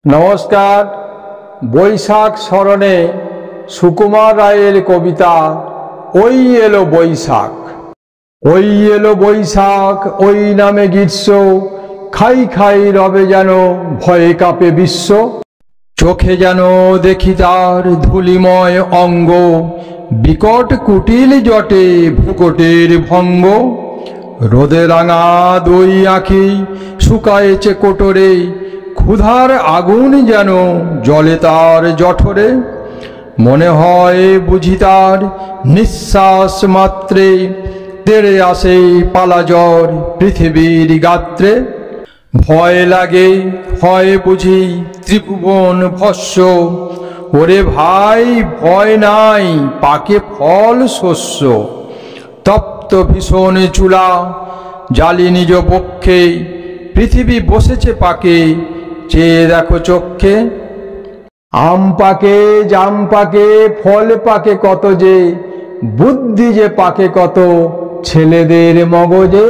নমস্কার। বৈশাখ স্মরণে সুকুমার রায়ের কবিতা ওই এলো বৈশাখ। ওই এলো বৈশাখ, ওই নামে গ্রীষ্ম, খাই খাই রবে যেন ভয়ে কাঁপে বিশ্ব। চোখে যেন দেখি তার ধূলিময় অঙ্গ, বিকট কুটিল জটে ভূকটের ভঙ্গ। রোদে রাঙা দুই আঁখি শুকায়েছে কোটরে, ক্ষুধার আগুন যেন জ্বলে তার জঠরে। মনে হয় বুঝি তার নিঃশ্বাস মাত্রে তেড়ে আসে পালাজ্বর পৃথিবীর গাত্রে। ভয় লাগে, হয় বুঝি ত্রিভুবন ভস্য, ওরে ভাই ভয় নাই, পাকে ফল শস্য। তপ্ত ভীষণ চুলা জ্বালি নিজ পক্ষে, পৃথিবী বসেছে পাকে, চেয়ে দেখো চক্ষে। আম পাকে, জাম পাকে, ফল পাকে কত যে, বুদ্ধি যে পাকে কত ছেলেদের মগজে।